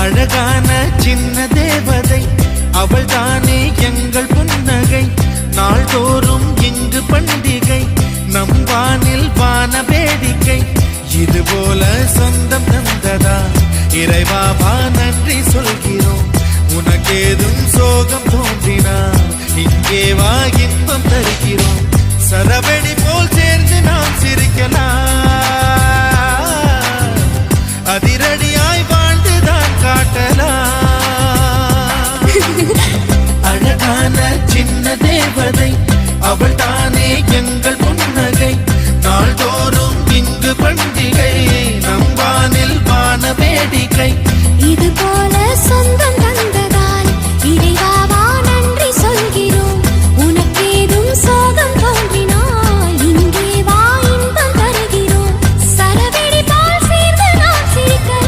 அழகான சின்ன தேவதை அவள் தானே எங்கள் புன்னகை. நாள்தோறும் இங்கு பண்டிகை, நம் வானில் வான வேடிக்கை. இதுபோல சொந்தம் தந்ததா இறைவாவா நன்றி சொல்கிறோம். உனக்கேதும் சோகம் தோன்றினா இங்கே வா இன்பம் தருகிறோம். சரவெடி போல் சேர்ந்து நாம் சிரிக்கலாம், அதிரடியாய் வாழ்ந்துதான் காட்டலாம். அழகான சின்ன தேவதை அவள் தானே எங்கள் புன்னகை. நாள்தோறும்